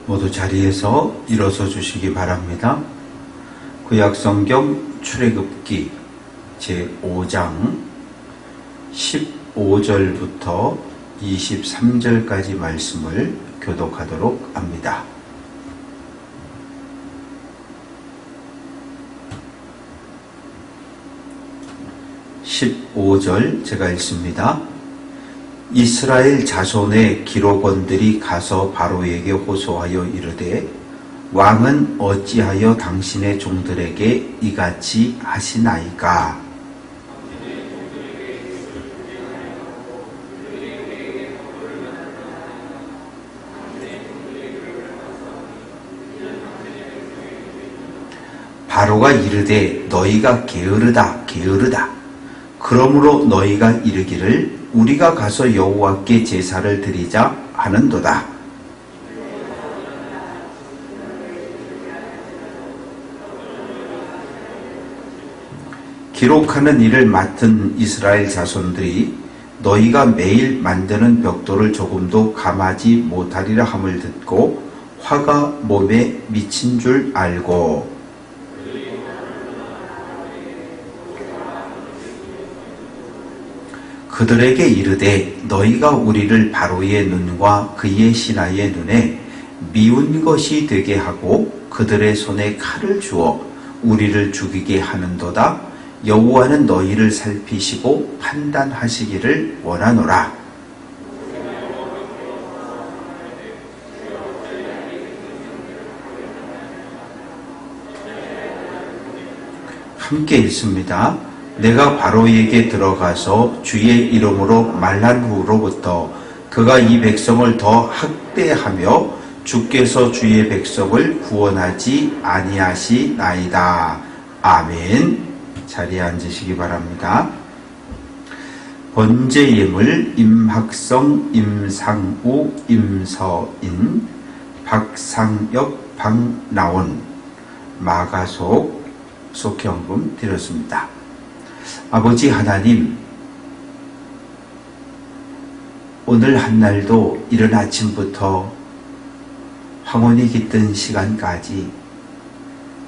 모두 자리에서 일어서 주시기 바랍니다. 구약성경 출애굽기 제5장 15절부터 23절까지 말씀을 교독하도록 합니다. (15절) 제가 읽습니다. 이스라엘 자손의 기록원들이 가서 바로에게 호소하여 이르되 왕은 어찌하여 당신의 종들에게 이같이 하시나이까? 바로가 이르되 너희가 게으르다 게으르다. 그러므로 너희가 이르기를 우리가 가서 여호와께 제사를 드리자 하는도다. 기록하는 일을 맡은 이스라엘 자손들이 너희가 매일 만드는 벽돌을 조금도 감하지 못하리라 함을 듣고 화가 몸에 미친 줄 알고 그들에게 이르되 너희가 우리를 바로의 눈과 그의 신하의 눈에 미운 것이 되게 하고 그들의 손에 칼을 주어 우리를 죽이게 하는도다. 여호와는 너희를 살피시고 판단하시기를 원하노라. 함께 읽습니다. 내가 바로에게 들어가서 주의 이름으로 말한 후로부터 그가 이 백성을 더 학대하며 주께서 주의 백성을 구원하지 아니하시나이다. 아멘. 자리에 앉으시기 바랍니다. 번제예물 임학성, 임상우, 임서인, 박상혁, 박나온, 마가속 속현금 드렸습니다. 아버지 하나님, 오늘 한날도 이른 아침부터 황혼이 깃든 시간까지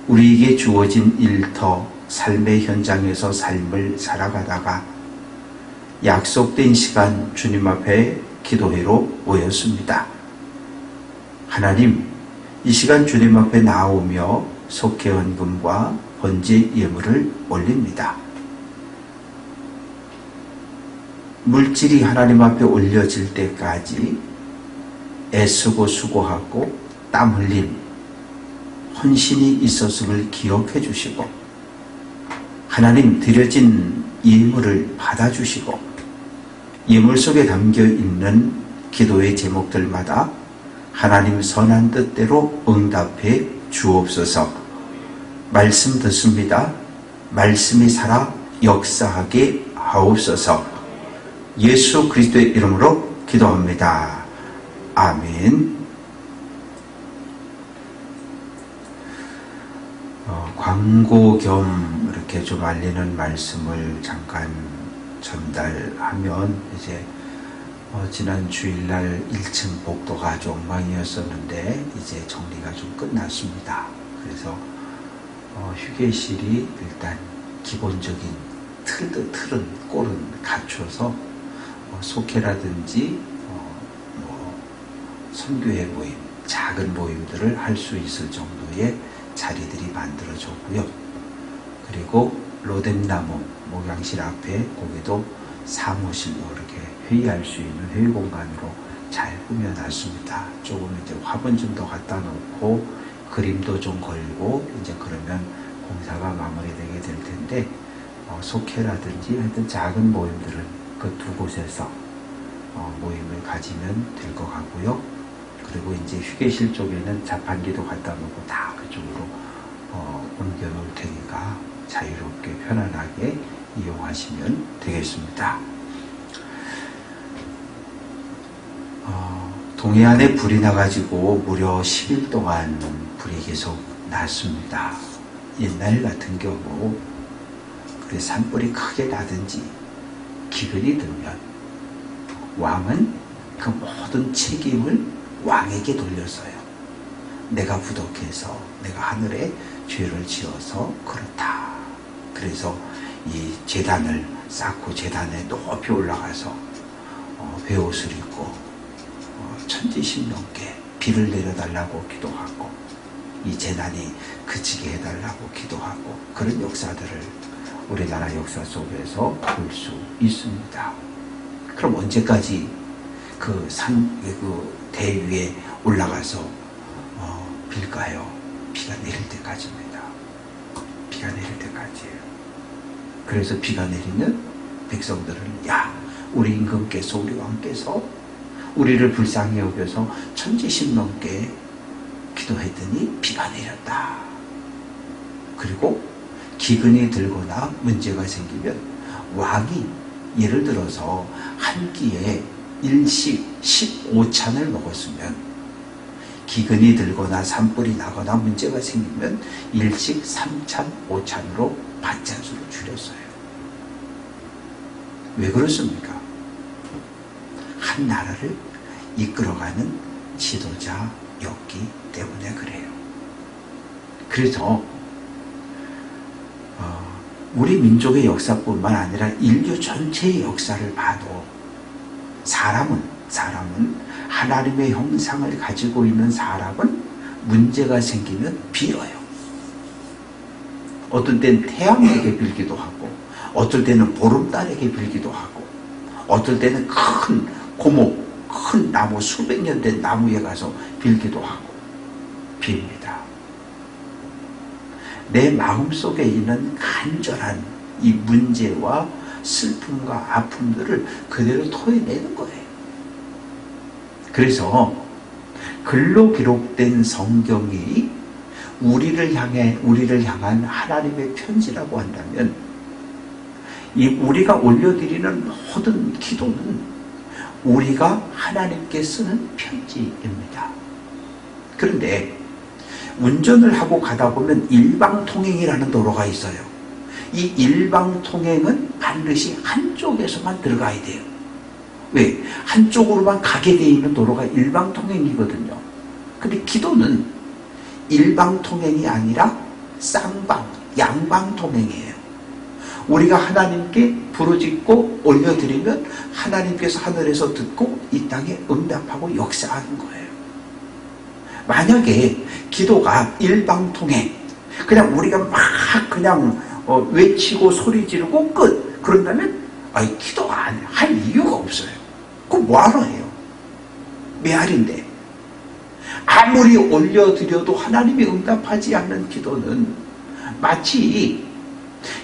우리에게 주어진 일터, 삶의 현장에서 삶을 살아가다가 약속된 시간 주님 앞에 기도회로 모였습니다. 하나님, 이 시간 주님 앞에 나오며 속회헌금과 번제 예물을 올립니다. 물질이 하나님 앞에 올려질 때까지 애쓰고 수고하고 땀 흘린 헌신이 있었음을 기억해 주시고 하나님 드려진 예물을 받아주시고 예물 속에 담겨있는 기도의 제목들마다 하나님 선한 뜻대로 응답해 주옵소서. 말씀 듣습니다. 말씀이 살아 역사하게 하옵소서. 예수 그리스도의 이름으로 기도합니다. 아멘. 광고 겸 이렇게 좀 알리는 말씀을 잠깐 전달하면 이제 지난 주일날 1층 복도가 좀 엉망이었었는데 이제 정리가 좀 끝났습니다. 그래서 휴게실이 일단 기본적인 틀은 꼴은 갖춰서 속회라든지 선교회 모임, 작은 모임들을 할 수 있을 정도의 자리들이 만들어졌고요. 그리고 로뎀나무 목양실 앞에 거기도 사무실로 이렇게 회의할 수 있는 회의 공간으로 잘 꾸며놨습니다. 조금 이제 화분 좀 더 갖다 놓고 그림도 좀 걸고 이제 그러면 공사가 마무리되게 될 텐데 속회라든지 하여튼 작은 모임들은 그 두 곳에서 모임을 가지면 될 것 같고요. 그리고 이제 휴게실 쪽에는 자판기도 갖다 놓고 다 그쪽으로 옮겨 놓을 테니까 자유롭게 편안하게 이용하시면 되겠습니다. 동해안에 불이 나가지고 무려 10일 동안 불이 계속 났습니다. 옛날 같은 경우 그래 산불이 크게 나든지 기근이 들면 왕은 그 모든 책임을 왕에게 돌렸어요. 내가 부족해서 내가 하늘에 죄를 지어서 그렇다. 그래서 이 제단을 쌓고 제단에 높이 올라가서 베옷을 입고 천지신명께 비를 내려달라고 기도하고 이 재난이 그치게 해달라고 기도하고 그런 역사들을 우리나라 역사 속에서 볼 수 있습니다. 그럼 언제까지 그 대 위에 올라가서 빌까요? 비가 내릴 때까지입니다. 비가 내릴 때까지예요. 그래서 비가 내리면 백성들은 야, 우리 임금께서 우리 왕께서 우리를 불쌍히 여겨서 천지신명께 기도했더니 비가 내렸다. 그리고 기근이 들거나 문제가 생기면 왕이 예를 들어서 한 끼에 일식 15찬을 먹었으면 기근이 들거나 산불이 나거나 문제가 생기면 일식 3찬 5찬으로 반찬수를 줄였어요. 왜 그렇습니까? 한 나라를 이끌어가는 지도자였기 때문에 그래요. 그래서 우리 민족의 역사뿐만 아니라 인류 전체의 역사를 봐도 사람은 하나님의 형상을 가지고 있는 사람은 문제가 생기면 빌어요. 어떤 때는 태양에게 빌기도 하고 어떨 때는 보름달에게 빌기도 하고 어떨 때는 큰 고목, 큰 나무, 수백 년 된 나무에 가서 빌기도 하고 빕니다. 내 마음속에 있는 간절한 이 문제와 슬픔과 아픔들을 그대로 토해내는 거예요. 그래서 글로 기록된 성경이 우리를 향한 하나님의 편지라고 한다면 이 우리가 올려드리는 모든 기도는 우리가 하나님께 쓰는 편지입니다. 그런데 운전을 하고 가다 보면 일방통행이라는 도로가 있어요. 이 일방통행은 반드시 한쪽에서만 들어가야 돼요. 왜? 한쪽으로만 가게 되어 있는 도로가 일방통행이거든요. 근데 기도는 일방통행이 아니라 쌍방, 양방통행이에요. 우리가 하나님께 부르짖고 올려드리면 하나님께서 하늘에서 듣고 이 땅에 응답하고 역사하는 거예요. 만약에 기도가 일방통행, 그냥 우리가 막 그냥 외치고 소리 지르고 끝, 그런다면 기도가 할 이유가 없어요. 그럼 뭐하러 해요? 메아리인데. 아무리 올려드려도 하나님이 응답하지 않는 기도는 마치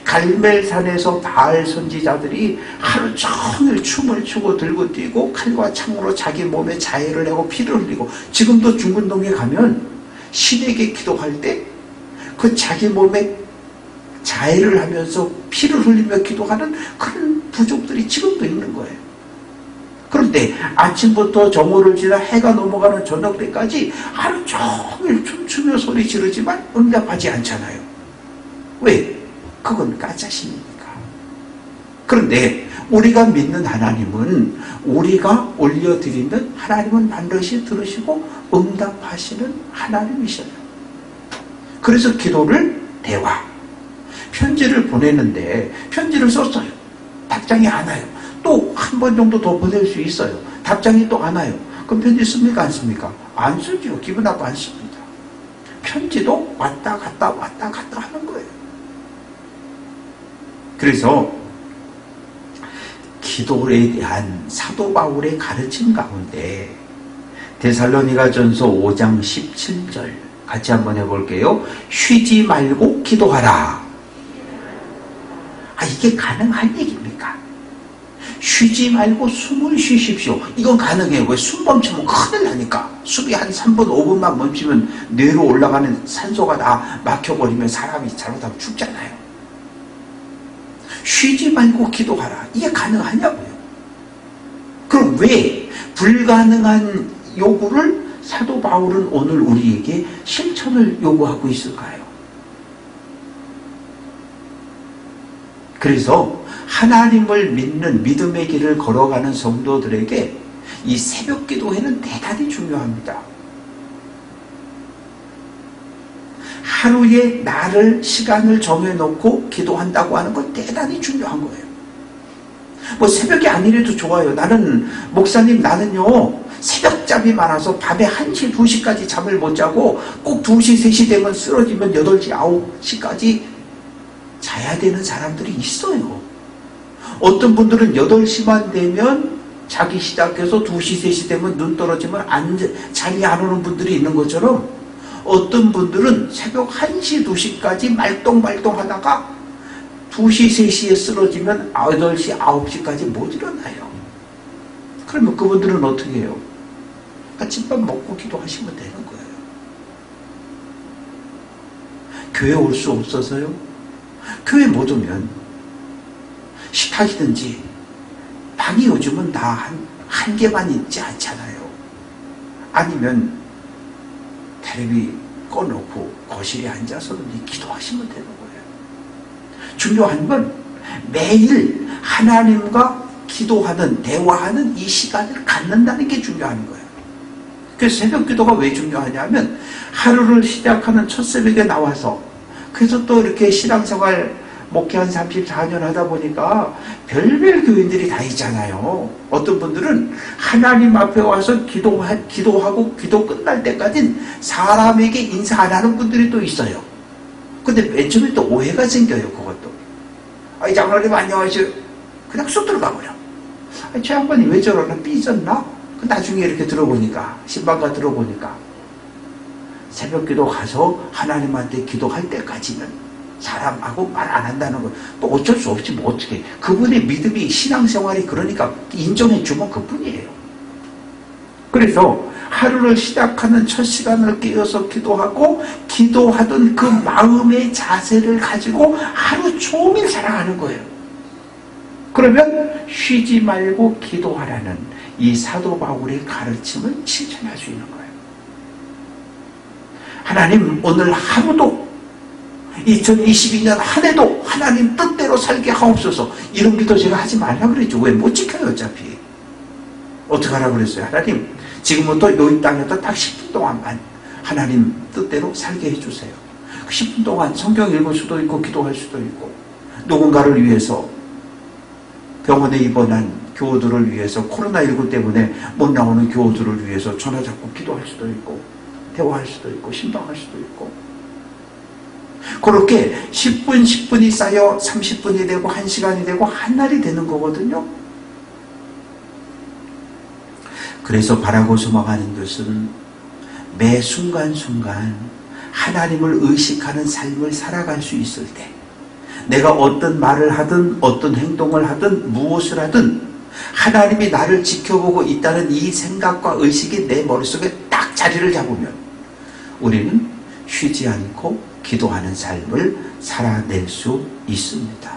갈멜산에서 바알 선지자들이 하루 종일 춤을 추고 들고 뛰고 칼과 창으로 자기 몸에 자해를 하고 피를 흘리고, 지금도 중근동에 가면 신에게 기도할 때 그 자기 몸에 자해를 하면서 피를 흘리며 기도하는 그런 부족들이 지금도 있는 거예요. 그런데 아침부터 정오를 지나 해가 넘어가는 저녁 때까지 하루 종일 춤추며 소리 지르지만 응답하지 않잖아요. 왜? 그건 가짜신이니까. 그런데 우리가 믿는 하나님은 우리가 올려드리면 하나님은 반드시 들으시고 응답하시는 하나님이셔요. 그래서 기도를 대화, 편지를 보내는데 편지를 썼어요. 답장이 안 와요. 또 한 번 정도 더 보낼 수 있어요. 답장이 또 안 와요. 그럼 편지 씁니까? 안 씁니까? 안 쓰죠. 기분 나빠 안 씁니다. 편지도 왔다 갔다 왔다 갔다 하는 거예요. 그래서 기도에 대한 사도 바울의 가르침 가운데 데살로니가전서 5장 17절 같이 한번 해볼게요. 쉬지 말고 기도하라. 이게 가능한 얘기입니까? 쉬지 말고 숨을 쉬십시오. 이건 가능해요. 왜? 숨 멈추면 큰일 나니까. 숨이 한 3분 5분만 멈추면 뇌로 올라가는 산소가 다 막혀버리면 사람이 잘못하면 죽잖아요. 쉬지 말고 기도하라. 이게 가능하냐고요. 그럼 왜 불가능한 요구를 사도 바울은 오늘 우리에게 실천을 요구하고 있을까요? 그래서 하나님을 믿는 믿음의 길을 걸어가는 성도들에게 이 새벽 기도회는 대단히 중요합니다. 하루에 시간을 정해놓고 기도한다고 하는 건 대단히 중요한 거예요. 뭐 새벽이 아니래도 좋아요. 나는 목사님 나는요 새벽잠이 많아서 밤에 1시, 2시까지 잠을 못 자고 꼭 2시, 3시 되면 쓰러지면 8시, 9시까지 자야 되는 사람들이 있어요. 어떤 분들은 8시만 되면 자기 시작해서 2시, 3시 되면 눈 떨어지면 잠이 안 오는 분들이 있는 것처럼 어떤 분들은 새벽 1시, 2시까지 말똥말똥 하다가 2시, 3시에 쓰러지면 8시, 9시까지 못 일어나요. 그러면 그분들은 어떻게 해요? 아침밥 먹고 기도하시면 되는 거예요. 교회 올 수 없어서요? 교회 못 오면 식탁이든지 방이 요즘은 다 한 개만 있지 않잖아요. 아니면 텔레비 꺼놓고 거실에 앉아서든지 기도하시면 되는 거예요. 중요한 건 매일 하나님과 기도하는, 대화하는 이 시간을 갖는다는 게 중요한 거예요. 그래서 새벽 기도가 왜 중요하냐면 하루를 시작하는 첫 새벽에 나와서 그래서 또 이렇게 신앙생활 목회 한 34년 하다 보니까 별별 교인들이 다 있잖아요. 어떤 분들은 하나님 앞에 와서 기도하고 기도 끝날 때까지는 사람에게 인사 안 하는 분들이 또 있어요. 근데 맨 처음에 또 오해가 생겨요. 그것도. 아이 장로님 안녕하세요. 그냥 쑥 들어가 버려. 저 양반이 왜 저러나 삐졌나? 나중에 이렇게 들어보니까 신방가 들어보니까 새벽 기도 가서 하나님한테 기도할 때까지는 사람하고 말 안 한다는 거. 또 어쩔 수 없지 뭐 어떻게. 그분의 믿음이 신앙생활이 그러니까 인정해 주면 그뿐이에요. 그래서 하루를 시작하는 첫 시간을 깨어서 기도하고 기도하던 그 마음의 자세를 가지고 하루 종일 살아가는 거예요. 그러면 쉬지 말고 기도하라는 이 사도 바울의 가르침을 실천할 수 있는 거예요. 하나님 오늘 하루도 2022년 한 해도 하나님 뜻대로 살게 하옵소서. 이런 기도 제가 하지 말라 그랬죠. 왜? 못 지켜요 어차피. 어떻게 하라 그랬어요? 하나님 지금부터 이 땅에서 딱 10분 동안만 하나님 뜻대로 살게 해주세요. 그 10분 동안 성경 읽을 수도 있고 기도할 수도 있고 누군가를 위해서 병원에 입원한 교우들을 위해서 코로나19 때문에 못 나오는 교우들을 위해서 전화 잡고 기도할 수도 있고 대화할 수도 있고 신방할 수도 있고 그렇게 10분 10분이 쌓여 30분이 되고 1시간이 되고 한 날이 되는 거거든요. 그래서 바라고 소망하는 것은 매 순간순간 하나님을 의식하는 삶을 살아갈 수 있을 때 내가 어떤 말을 하든 어떤 행동을 하든 무엇을 하든 하나님이 나를 지켜보고 있다는 이 생각과 의식이 내 머릿속에 딱 자리를 잡으면 우리는 쉬지 않고 기도하는 삶을 살아낼 수 있습니다.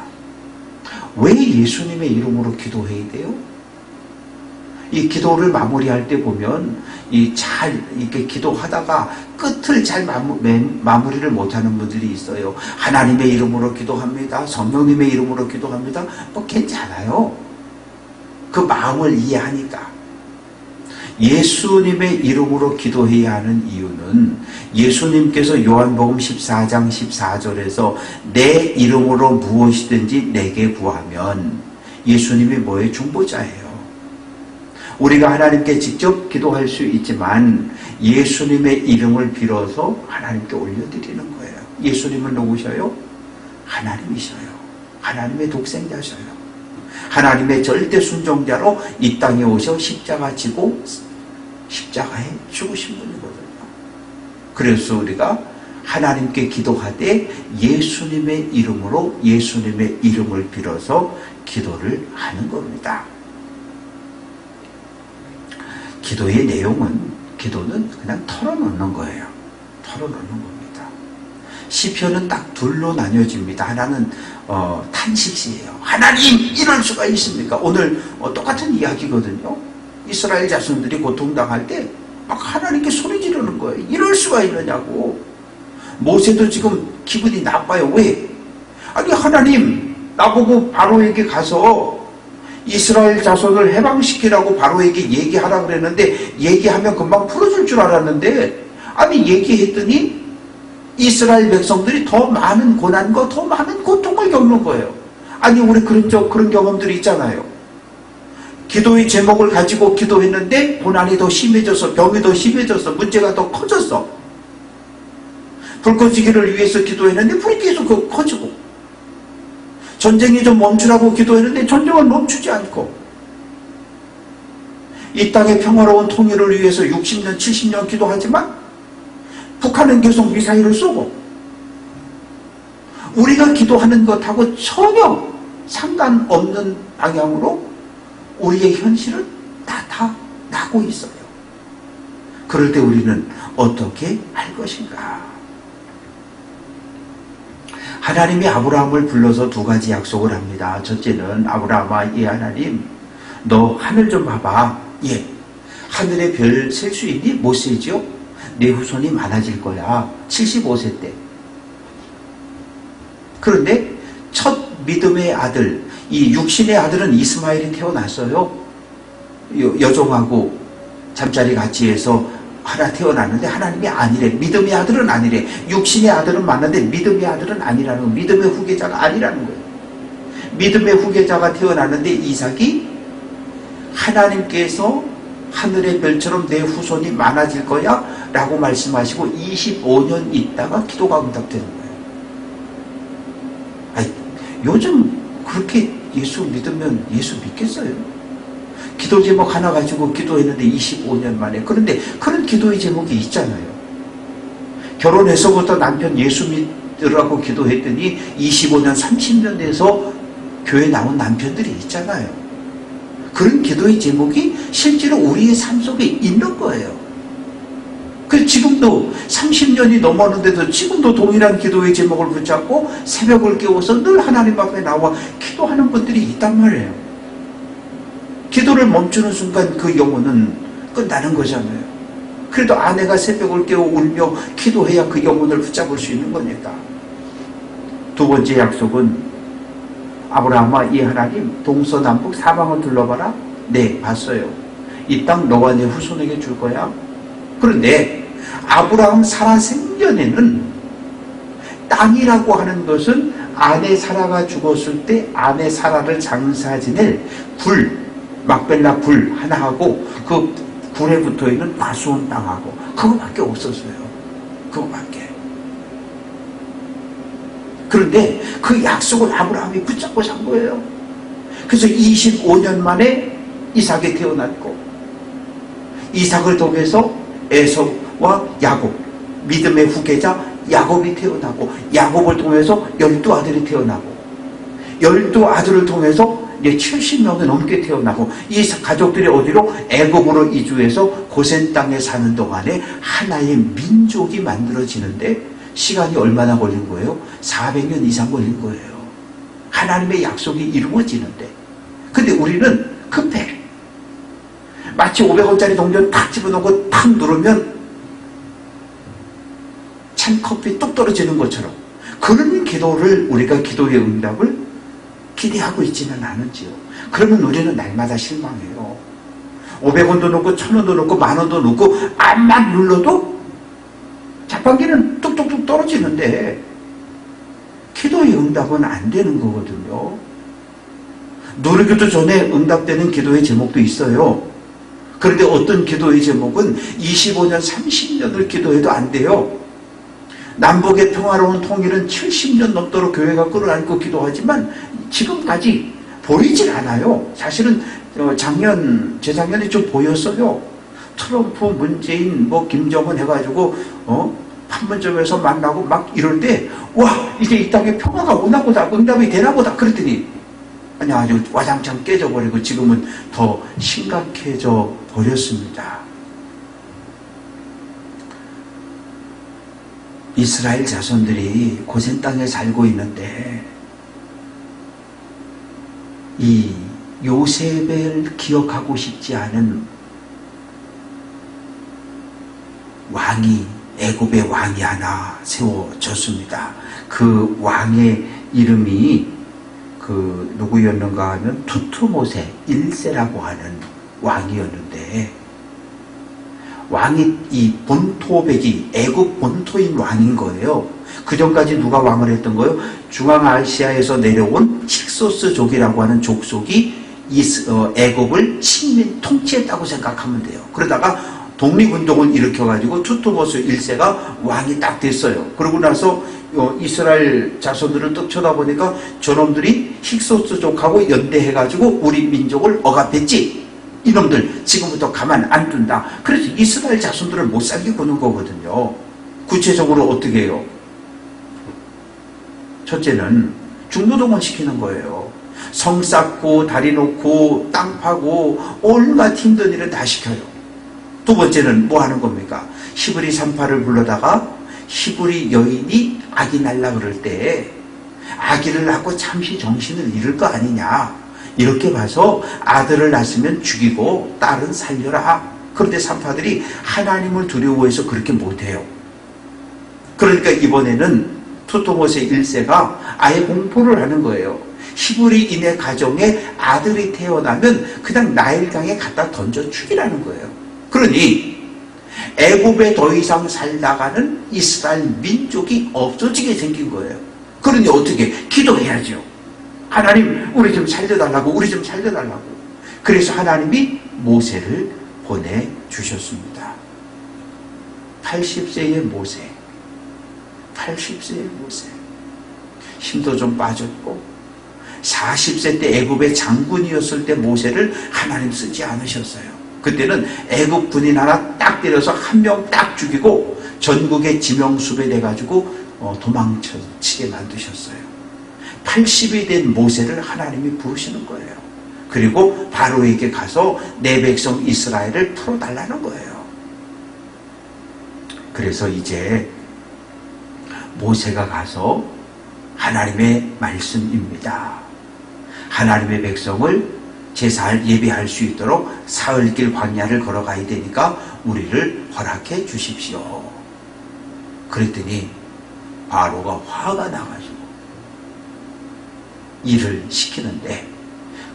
왜 예수님의 이름으로 기도해야 돼요? 이 기도를 마무리할 때 보면 이렇게 기도하다가 끝을 잘 마무리를 못하는 분들이 있어요. 하나님의 이름으로 기도합니다. 성령님의 이름으로 기도합니다. 뭐 괜찮아요. 그 마음을 이해하니까. 예수님의 이름으로 기도해야 하는 이유는 예수님께서 요한복음 14장 14절에서 내 이름으로 무엇이든지 내게 구하면 예수님이 뭐의 중보자예요. 우리가 하나님께 직접 기도할 수 있지만 예수님의 이름을 빌어서 하나님께 올려드리는 거예요. 예수님은 누구셔요? 하나님이셔요. 하나님의 독생자셔요. 하나님의 절대 순종자로 이 땅에 오셔 십자가 지고 십자가에 죽으신 분이거든요. 그래서 우리가 하나님께 기도하되 예수님의 이름으로 예수님의 이름을 빌어서 기도를 하는 겁니다. 기도의 내용은 기도는 그냥 털어놓는 거예요. 털어놓는 겁니다. 시편은 딱 둘로 나뉘어집니다. 하나는 탄식시예요. 하나님 이럴 수가 있습니까? 오늘 똑같은 이야기거든요. 이스라엘 자손들이 고통당할 때 막 하나님께 소리 지르는 거예요. 이럴 수가 있느냐고. 모세도 지금 기분이 나빠요. 왜? 아니 하나님 나보고 바로에게 가서 이스라엘 자손을 해방시키라고 바로에게 얘기하라 그랬는데 얘기하면 금방 풀어줄 줄 알았는데 아니 얘기했더니 이스라엘 백성들이 더 많은 고난과 더 많은 고통을 겪는 거예요. 아니 우리 그런 경험들이 있잖아요. 기도의 제목을 가지고 기도했는데 고난이 더 심해져서, 병이 더 심해져서, 문제가 더 커졌어. 불 꺼지기를 위해서 기도했는데 불이 계속 커지고, 전쟁이 좀 멈추라고 기도했는데 전쟁은 멈추지 않고, 이 땅의 평화로운 통일을 위해서 60년 70년 기도하지만 북한은 계속 미사일을 쏘고, 우리가 기도하는 것하고 전혀 상관없는 방향으로 우리의 현실은 나타나고 있어요. 그럴 때 우리는 어떻게 할 것인가? 하나님이 아브라함을 불러서 두 가지 약속을 합니다. 첫째는, 아브라함아, 이 하나님, 너 하늘 좀 봐봐. 예, 하늘의 별 셀 수 있니? 못 세지요? 내 후손이 많아질 거야. 75세 때. 그런데 첫 믿음의 아들, 이 육신의 아들은 이스마엘이 태어났어요. 여종하고 잠자리 같이 해서 하나 태어났는데 하나님이 아니래. 믿음의 아들은 아니래. 육신의 아들은 맞는데 믿음의 아들은 아니라는 거예요. 믿음의 후계자가 아니라는 거예요. 믿음의 후계자가 태어났는데 이삭이 하나님께서 하늘의 별처럼 내 후손이 많아질 거야 라고 말씀하시고 25년 있다가 기도가 응답되는 거예요. 아니, 요즘 그렇게 예수 믿으면 예수 믿겠어요? 기도 제목 하나 가지고 기도했는데 25년 만에. 그런데 그런 기도의 제목이 있잖아요. 결혼해서부터 남편 예수 믿으라고 기도했더니 25년 30년 돼서 교회 나온 남편들이 있잖아요. 그런 기도의 제목이 실제로 우리의 삶 속에 있는 거예요. 그래서 지금도 30년이 넘었는데도 지금도 동일한 기도의 제목을 붙잡고 새벽을 깨워서 늘 하나님 앞에 나와 기도하는 분들이 있단 말이에요. 기도를 멈추는 순간 그 영혼은 끝나는 거잖아요. 그래도 아내가 새벽을 깨워 울며 기도해야 그 영혼을 붙잡을 수 있는 거니까. 두 번째 약속은, 아브라함아, 이 하나님, 동서남북 사방을 둘러봐라. 네, 봤어요. 이 땅 너와 내 후손에게 줄 거야. 그런데 아브라함 사라 생전에는 땅이라고 하는 것은 아내 사라가 죽었을 때 아내 사라를 장사 지낼 굴, 막벨라 굴 하나하고 그 굴에 붙어있는 나수원 땅하고 그거밖에 없었어요. 그거밖에. 그런데 그 약속을 아브라함이 붙잡고 산 거예요. 그래서 25년 만에 이삭이 태어났고, 이삭을 통해서 에서와 야곱, 믿음의 후계자 야곱이 태어나고, 야곱을 통해서 12아들이 태어나고, 12아들을 통해서 이제 70명이 넘게 태어나고, 이 가족들이 어디로? 애굽으로 이주해서 고센 땅에 사는 동안에 하나의 민족이 만들어지는데 시간이 얼마나 걸린 거예요? 400년 이상 걸린 거예요. 하나님의 약속이 이루어지는데. 근데 우리는 급해. 마치 500원짜리 동전 탁 집어넣고 탁 누르면 찬 커피 뚝 떨어지는 것처럼 그런 기도를, 우리가 기도의 응답을 기대하고 있지는 않은지요. 그러면 우리는 날마다 실망해요. 500원도 넣고 1000원도 넣고 10,000원도 넣고 암만 눌러도 자판기는 뚝뚝뚝 떨어지는데 기도의 응답은 안 되는 거거든요. 누르기도 전에 응답되는 기도의 제목도 있어요. 그런데 어떤 기도의 제목은 25년 30년을 기도해도 안 돼요. 남북의 평화로운 통일은 70년 넘도록 교회가 끌어안고 기도하지만 지금까지 보이질 않아요. 사실은 재작년에 좀 보였어요. 트럼프, 문재인, 김정은 해가지고 판문점에서 만나고 막 이럴 때, 와, 이제 이 땅에 평화가 오나 보다, 응답이 되나 보다. 그랬더니 아니, 아주 와장창 깨져버리고 지금은 더 심각해져 버렸습니다. 이스라엘 자손들이 고센 땅에 살고 있는데 이 요셉을 기억하고 싶지 않은 왕이, 애굽의 왕이 하나 세워졌습니다. 그 왕의 이름이 누구였는가 하면 투트모세 1세라고 하는 왕이었는데, 왕이 이 본토백이 애굽 본토인 왕인 거예요. 그 전까지 누가 왕을 했던 거예요? 중앙아시아에서 내려온 힉소스족이라고 하는 족속이 애굽을 통치했다고 생각하면 돼요. 그러다가 독립운동을 일으켜가지고 투트모스 1세가 왕이 딱 됐어요. 그러고 나서 이스라엘 자손들을 뚝 쳐다보니까 저놈들이 힉소스족하고 연대해가지고 우리 민족을 억압했지. 이놈들 지금부터 가만 안 둔다. 그래서 이스라엘 자손들을 못 살게 구는 거거든요. 구체적으로 어떻게 해요? 첫째는 중노동을 시키는 거예요. 성 쌓고 다리 놓고 땅 파고 온갖 힘든 일을 다 시켜요. 두 번째는 뭐 하는 겁니까? 히브리 산파를 불러다가 히브리 여인이 아기 날라 그럴 때 아기를 낳고 잠시 정신을 잃을 거 아니냐, 이렇게 봐서 아들을 낳았으면 죽이고 딸은 살려라. 그런데 산파들이 하나님을 두려워해서 그렇게 못해요. 그러니까 이번에는 투트모스 1세가 아예 공포를 하는 거예요. 히브리인의 가정에 아들이 태어나면 그냥 나일강에 갖다 던져 죽이라는 거예요. 그러니 애굽에 더 이상 살다가는 이스라엘 민족이 없어지게 생긴 거예요. 그러니 어떻게? 기도해야죠. 하나님 우리 좀 살려달라고, 우리 좀 살려달라고. 그래서 하나님이 모세를 보내주셨습니다. 80세의 모세, 80세의 모세, 힘도 좀 빠졌고 40세 때 애굽의 장군이었을 때 모세를 하나님 쓰지 않으셨어요. 그때는 애굽 군인 하나 딱 때려서 한 명 딱 죽이고 전국에 지명수배 돼가지고 도망치게 만드셨어요. 80이 된 모세를 하나님이 부르시는 거예요. 그리고 바로에게 가서 내 백성 이스라엘을 풀어달라는 거예요. 그래서 이제 모세가 가서 하나님의 말씀입니다. 하나님의 백성을 제사를 예배할 수 있도록 사흘길 광야를 걸어가야 되니까 우리를 허락해 주십시오. 그랬더니 바로가 화가 나가지고 일을 시키는데,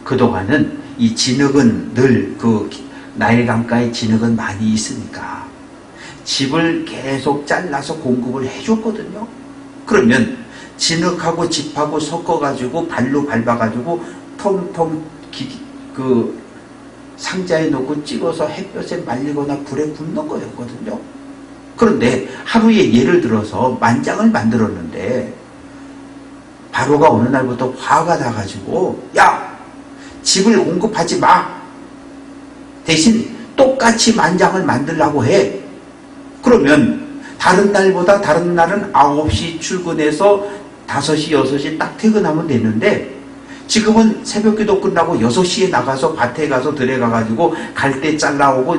그동안은 이 진흙은 늘 그 나일강가에 진흙은 많이 있으니까 집을 계속 잘라서 공급을 해줬거든요. 그러면 진흙하고 집하고 섞어가지고 발로 밟아가지고 텅텅 그 상자에 넣고 찍어서 햇볕에 말리거나 불에 굽는 거였거든요. 그런데 하루에 예를 들어서 만장을 만들었는데 바로가 어느 날부터 화가 나가지고 야, 집을 공급하지 마. 대신 똑같이 만장을 만들라고 해. 그러면 다른 날보다 다른 날은 9시 출근해서 5시, 6시 딱 퇴근하면 되는데 지금은 새벽기도 끝나고 6시에 나가서 밭에 가서 들에 가가지고 갈대 잘라오고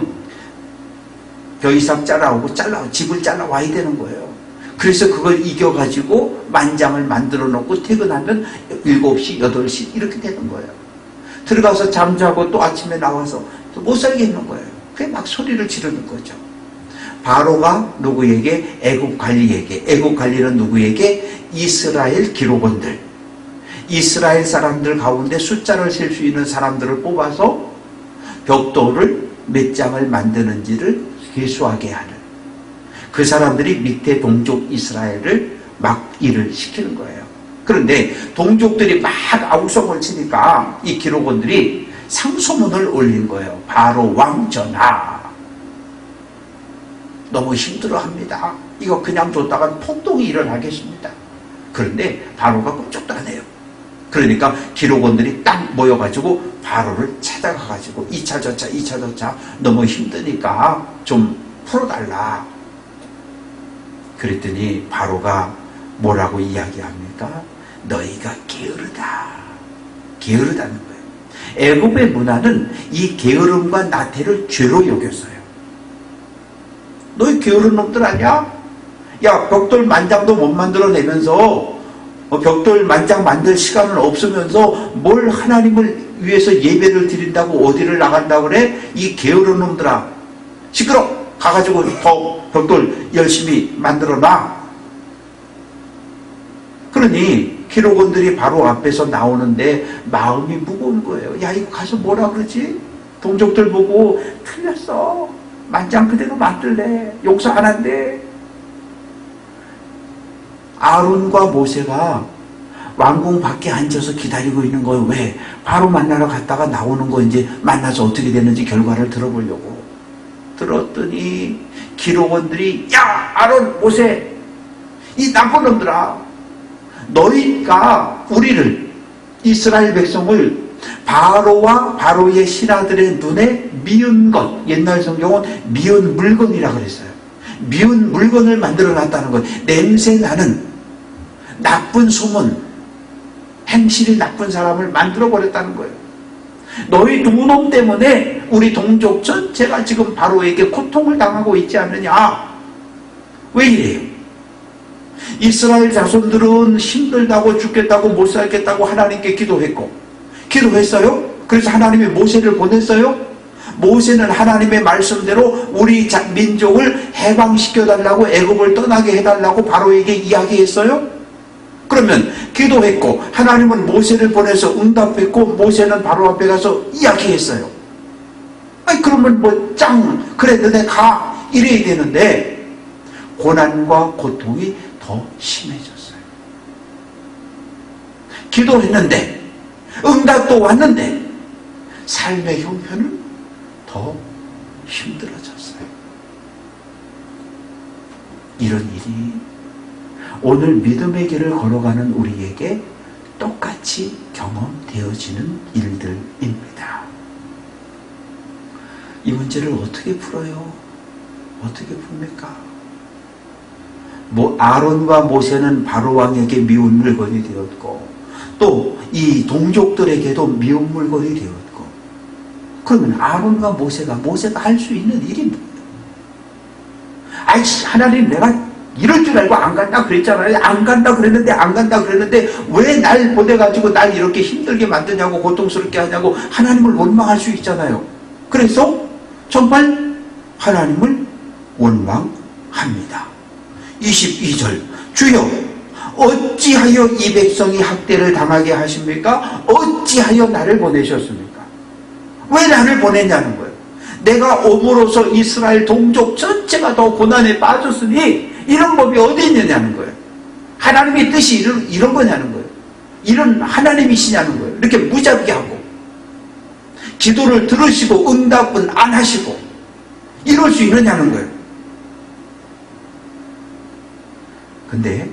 벼이삭 잘라오고 집을 잘라와야 되는 거예요. 그래서 그걸 이겨가지고 만장을 만들어 놓고 퇴근하면 7시, 8시 이렇게 되는 거예요. 들어가서 잠자고 또 아침에 나와서 또 못 살겠는 거예요. 그게 막 소리를 지르는 거죠. 바로가 누구에게? 애굽 관리에게. 애굽 관리는 누구에게? 이스라엘 기록원들. 이스라엘 사람들 가운데 숫자를 셀 수 있는 사람들을 뽑아서 벽돌을 몇 장을 만드는지를 계수하게 하는, 그 사람들이 밑에 동족 이스라엘을 막 일을 시키는 거예요. 그런데 동족들이 막 아우성을 치니까 이 기록원들이 상소문을 올린 거예요. 바로 왕전하, 너무 힘들어합니다. 이거 그냥 뒀다간 폭동이 일어나겠습니다. 그런데 바로가 꼼짝도 안 해요. 그러니까 기록원들이 딱 모여가지고 바로를 찾아가가지고 2차 저차 2차 저차 너무 힘드니까 좀 풀어달라. 그랬더니 바로가 뭐라고 이야기합니까? 너희가 게으르다. 게으르다는 거예요. 애굽의 문화는 이 게으름과 나태를 죄로 여겼어요. 너희 게으른 놈들 아니야? 야, 벽돌 만장도 못 만들어내면서 벽돌 만장 만들 시간은 없으면서 뭘 하나님을 위해서 예배를 드린다고 어디를 나간다고 그래? 이 게으른 놈들아, 시끄러! 가가지고 더 벽돌 열심히 만들어놔. 그러니 기록원들이 바로 앞에서 나오는데 마음이 무거운 거예요. 야, 이거 가서 뭐라 그러지? 동족들 보고 틀렸어. 만장 그대로 만들래. 용서 안 한대. 아론과 모세가 왕궁 밖에 앉아서 기다리고 있는 거예요. 왜? 바로 만나러 갔다가 나오는 거 이제 만나서 어떻게 됐는지 결과를 들어보려고. 들었더니 기록원들이 야 아론 모세 이 나쁜 놈들아 너희가 우리를 이스라엘 백성을 바로와 바로의 신하들의 눈에 미운 것, 옛날 성경은 미운 물건이라 그랬어요. 미운 물건을 만들어 놨다는 것, 냄새 나는 나쁜 소문, 행실이 나쁜 사람을 만들어 버렸다는 거예요. 너희 두 놈 때문에 우리 동족 전체가 지금 바로에게 고통을 당하고 있지 않느냐. 왜 이래요? 이스라엘 자손들은 힘들다고 죽겠다고 못 살겠다고 하나님께 기도했어요? 그래서 하나님이 모세를 보냈어요? 모세는 하나님의 말씀대로 우리 민족을 해방시켜달라고 애굽을 떠나게 해달라고 바로에게 이야기했어요? 그러면 기도했고 하나님은 모세를 보내서 응답했고 모세는 바로 앞에 가서 이야기했어요. 아니 그러면 그래 너네 가 이래야 되는데 고난과 고통이 더 심해졌어요. 기도했는데 응답도 왔는데 삶의 형편은 더 힘들어졌어요. 이런 일이 오늘 믿음의 길을 걸어가는 우리에게 똑같이 경험되어지는 일들입니다. 이 문제를 어떻게 풀어요? 어떻게 풉니까? 아론과 모세는 바로 왕에게 미운 물건이 되었고 또 이 동족들에게도 미운 물건이 되었고 그러면 아론과 모세가 할 수 있는 일이 뭐예요? 아이씨 하나님 내가 이럴 줄 알고 안 간다 그랬잖아요. 안 간다 그랬는데 왜 날 보내가지고 날 이렇게 힘들게 만드냐고 고통스럽게 하냐고 하나님을 원망할 수 있잖아요. 그래서 정말 하나님을 원망합니다. 22절 주여 어찌하여 이 백성이 학대를 당하게 하십니까? 어찌하여 나를 보내셨습니까? 왜 나를 보냈냐는 거예요. 내가 옴으로써 이스라엘 동족 전체가 더 고난에 빠졌으니 이런 법이 어디 있느냐는 거예요. 하나님의 뜻이 이런 거냐는 거예요. 이런 하나님이시냐는 거예요. 이렇게 무자비게 하고 기도를 들으시고 응답은 안 하시고 이럴 수 있느냐는 거예요. 근데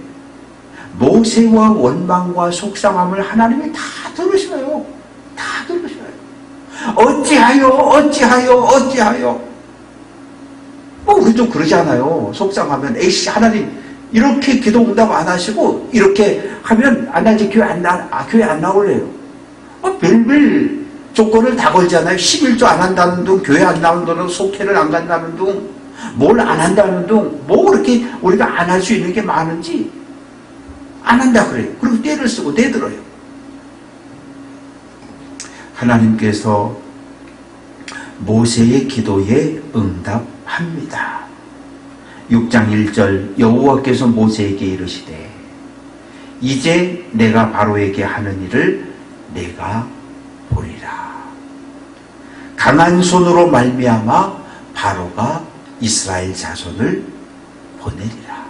모세와 원망과 속상함을 하나님이 다 들으셔요. 다 들으셔요. 어찌하여 우리도 그러잖아요. 속상하면 에이씨 하나님 이렇게 기도 응답 안 하시고 이렇게 하면 나 이제 교회 안 나올래요. 별별 조건을 다 걸잖아요. 11조 안 한다는 둥, 교회 안 나오는 둥, 속회를 안 간다는 둥, 뭘 안 한다는 둥, 그렇게 우리가 안 할 수 있는 게 많은지 안 한다 그래요. 그리고 떼를 쓰고 대들어요. 하나님께서 모세의 기도에 응답합니다. 6장 1절 여호와께서 모세에게 이르시되 이제 내가 바로에게 하는 일을 내가 보리라. 강한 손으로 말미암아 바로가 이스라엘 자손을 보내리라.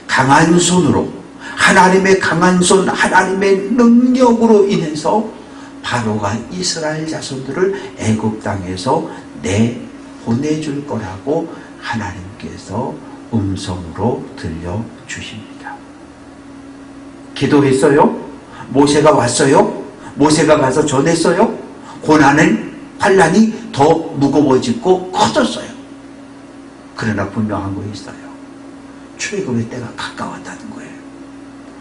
강한 손으로 하나님의 강한 손 하나님의 능력으로 인해서 바로가 이스라엘 자손들을 애굽 땅에서 내보내줄 거라고 하나님께서 음성으로 들려주십니다. 기도했어요? 모세가 왔어요? 모세가 가서 전했어요? 환란이 더 무거워지고 커졌어요. 그러나 분명한 거 있어요. 출애굽의 때가 가까웠다는 거예요.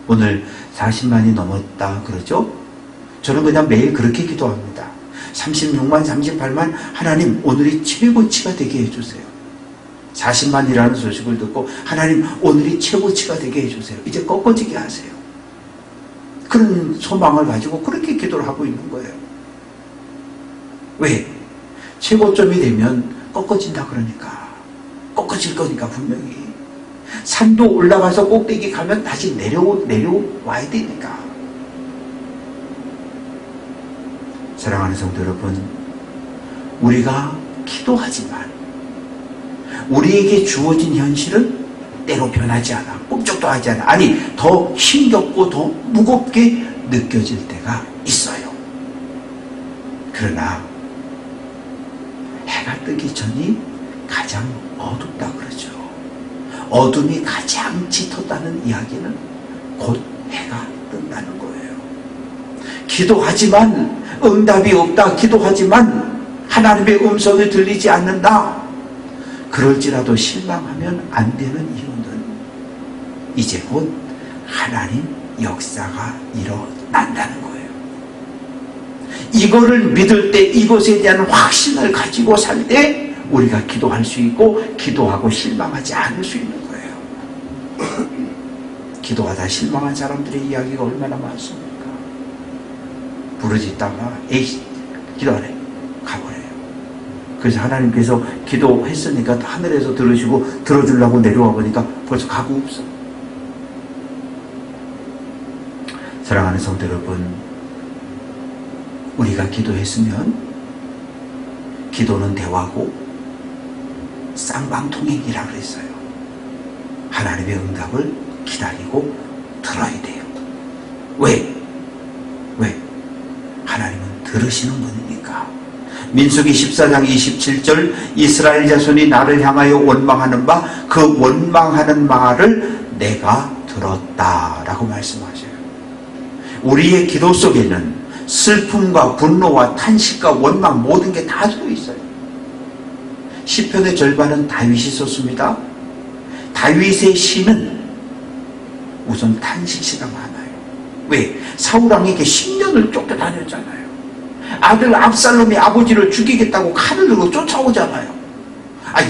오늘 40만이 넘었다 그러죠? 저는 그냥 매일 그렇게 기도합니다. 36만, 38만 하나님 오늘이 최고치가 되게 해주세요. 40만이라는 소식을 듣고 하나님 오늘이 최고치가 되게 해주세요. 이제 꺾어지게 하세요. 그런 소망을 가지고 그렇게 기도를 하고 있는 거예요. 왜? 최고점이 되면 꺾어진다 그러니까. 꺾어질 거니까 분명히. 산도 올라가서 꼭대기 가면 다시 내려와야 되니까. 사랑하는 성도 여러분, 우리가 기도하지만 우리에게 주어진 현실은 때로 변하지 않아. 꿈쩍도 하지 않아. 아니, 더 힘겹고 더 무겁게 느껴질 때가 있어요. 그러나 해가 뜨기 전이 가장 어둡다 그러죠. 어둠이 가장 짙었다는 이야기는 곧 해가 뜬다는 거예요. 기도하지만 응답이 없다. 기도하지만 하나님의 음성이 들리지 않는다. 그럴지라도 실망하면 안 되는 이유는 이제 곧 하나님 역사가 일어난다는 거예요. 이거를 믿을 때, 이것에 대한 확신을 가지고 살 때 우리가 기도할 수 있고 기도하고 실망하지 않을 수 있는 거예요. 기도하다 실망한 사람들의 이야기가 얼마나 많습니까? 부르짖다가 에이 기도 안 해. 가버려요. 그래서 하나님께서 기도했으니까 하늘에서 들으시고 들어주려고 내려와 보니까 벌써 가고 없어. 사랑하는 성도 여러분, 우리가 기도했으면 기도는 대화고 쌍방통행이라 그랬어요. 하나님의 응답을 기다리고 들어야 돼요. 왜? 하나님은 들으시는 분이니까. 민수기 14장 27절 이스라엘 자손이 나를 향하여 원망하는 바 그 원망하는 말을 내가 들었다라고 말씀하셔요. 우리의 기도 속에는 슬픔과 분노와 탄식과 원망 모든 게 다 써 있어요. 시편의 절반은 다윗이 썼습니다. 다윗의 시는 우선 탄식시가 많아요. 왜? 사울왕에게 10년을 쫓겨다녔잖아요. 아들 압살롬이 아버지를 죽이겠다고 칼을 들고 쫓아오잖아요.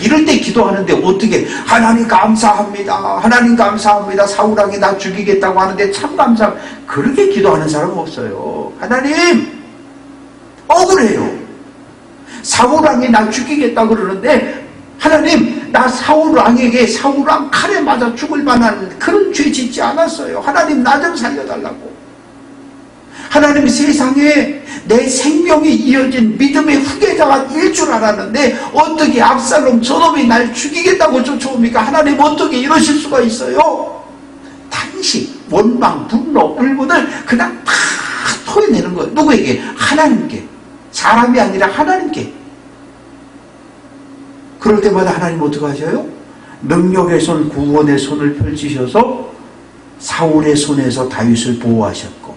이럴 때 기도하는데 어떻게 하나님 감사합니다. 하나님 감사합니다. 사울왕이 나 죽이겠다고 하는데 참 감사합니다. 그렇게 기도하는 사람은 없어요. 하나님 억울해요. 사울왕이 나 죽이겠다고 그러는데 하나님 나 사울왕에게 사울왕 칼에 맞아 죽을 만한 그런 죄 짓지 않았어요. 하나님 나 좀 살려달라고. 하나님 세상에 내 생명이 이어진 믿음의 후계자가 일 줄 알았는데 어떻게 압살롬 저놈이 날 죽이겠다고 쫓아옵니까? 하나님 어떻게 이러실 수가 있어요? 탄식, 원망, 분노, 불문을 그냥 다 토해내는 거예요. 누구에게? 하나님께. 사람이 아니라 하나님께. 그럴 때마다 하나님 어떻게 하셔요? 능력의 손, 구원의 손을 펼치셔서 사울의 손에서 다윗을 보호하셨고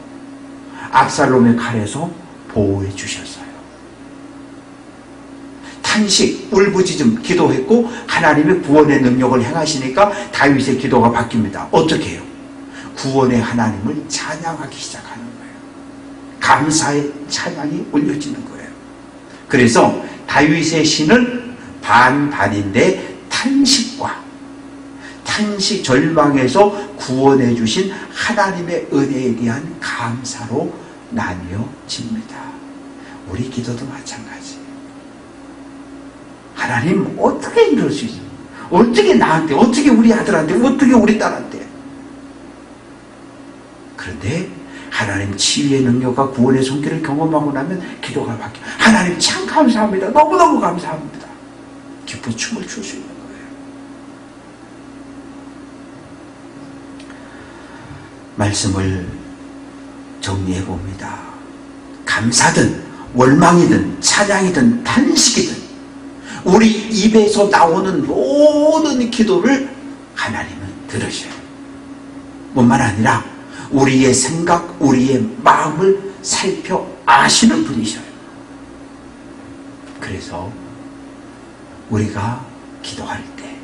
압살롬의 칼에서 보호해 주셨어요. 탄식, 울부짖음 기도했고 하나님의 구원의 능력을 행하시니까 다윗의 기도가 바뀝니다. 어떻게 해요? 구원의 하나님을 찬양하기 시작하는 거예요. 감사의 찬양이 올려지는 거예요. 그래서 다윗의 시는 반반인데 탄식, 절망에서 구원해 주신 하나님의 은혜에 대한 감사로 나뉘어집니다. 우리 기도도 마찬가지. 하나님 어떻게 이럴 수 있어요? 어떻게 나한테, 어떻게 우리 아들한테, 어떻게 우리 딸한테. 그런데 하나님 치유의 능력과 구원의 손길을 경험하고 나면 기도가 바뀌어요. 하나님 참 감사합니다. 너무너무 감사합니다. 기뻐 춤을 출 수 있는 거예요. 말씀을 정리해 봅니다. 감사든 원망이든 찬양이든 탄식이든 우리 입에서 나오는 모든 기도를 하나님은 들으셔요. 뿐만 아니라 우리의 생각, 우리의 마음을 살펴 아시는 분이셔요. 그래서 우리가 기도할 때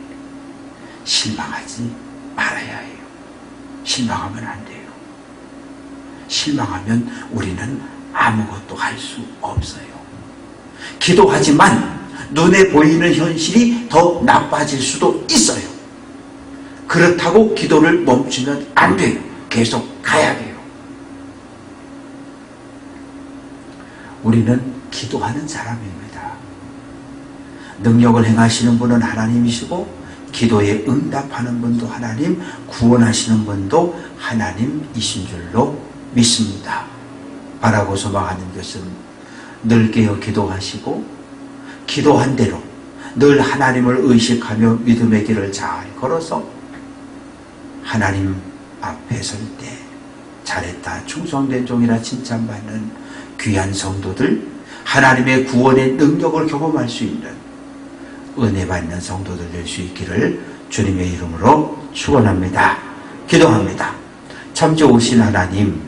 실망하지 말아야 해요. 실망하면 안 돼요. 실망하면 우리는 아무것도 할 수 없어요. 기도하지만 눈에 보이는 현실이 더 나빠질 수도 있어요. 그렇다고 기도를 멈추면 안 돼요. 계속 가야 돼요. 우리는 기도하는 사람입니다. 능력을 행하시는 분은 하나님이시고 기도에 응답하는 분도 하나님, 구원하시는 분도 하나님이신 줄로 믿습니다. 바라고 소망하는 것은 늘 깨어 기도하시고 기도한 대로 늘 하나님을 의식하며 믿음의 길을 잘 걸어서 하나님 앞에 설 때 잘했다, 충성된 종이라 칭찬받는 귀한 성도들, 하나님의 구원의 능력을 경험할 수 있는 은혜 받는 성도들 될 수 있기를 주님의 이름으로 축원합니다. 기도합니다. 참 좋으신 하나님,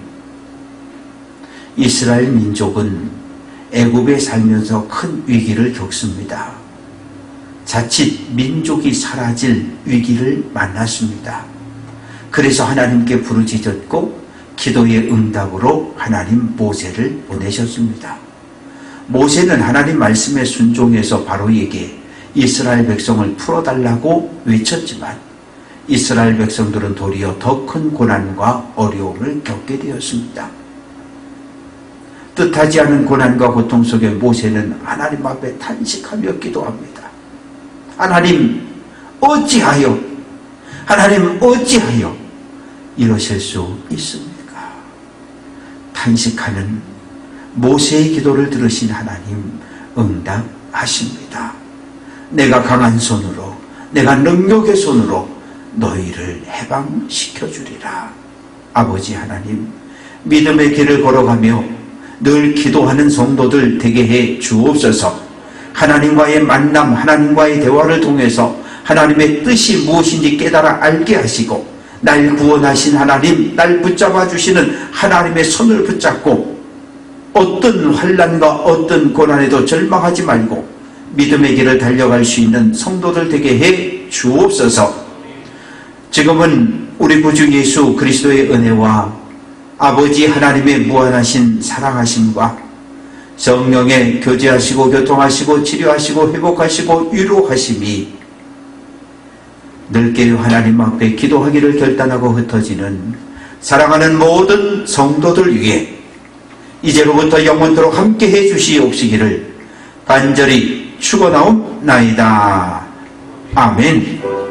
이스라엘 민족은 애굽에 살면서 큰 위기를 겪습니다. 자칫 민족이 사라질 위기를 만났습니다. 그래서 하나님께 부르짖었고 기도의 응답으로 하나님 모세를 보내셨습니다. 모세는 하나님 말씀에 순종해서 바로에게 이스라엘 백성을 풀어달라고 외쳤지만 이스라엘 백성들은 도리어 더 큰 고난과 어려움을 겪게 되었습니다. 뜻하지 않은 고난과 고통 속에 모세는 하나님 앞에 탄식하며 기도합니다. 하나님 어찌하여, 하나님 어찌하여 이러실 수 있습니까? 탄식하는 모세의 기도를 들으신 하나님 응답하십니다. 내가 강한 손으로, 내가 능력의 손으로 너희를 해방시켜 주리라. 아버지 하나님, 믿음의 길을 걸어가며 늘 기도하는 성도들 되게 해 주옵소서. 하나님과의 만남, 하나님과의 대화를 통해서 하나님의 뜻이 무엇인지 깨달아 알게 하시고 날 구원하신 하나님, 날 붙잡아 주시는 하나님의 손을 붙잡고 어떤 환난과 어떤 고난에도 절망하지 말고 믿음의 길을 달려갈 수 있는 성도들 되게 해 주옵소서. 지금은 우리 구주 예수 그리스도의 은혜와 아버지 하나님의 무한하신 사랑하심과 성령의 교제하시고 교통하시고 치료하시고 회복하시고 위로하심이 늘게 하나님 앞에 기도하기를 결단하고 흩어지는 사랑하는 모든 성도들 위해 이제로부터 영원토록 함께해 주시옵시기를 간절히 축원하옵나이다. 아멘.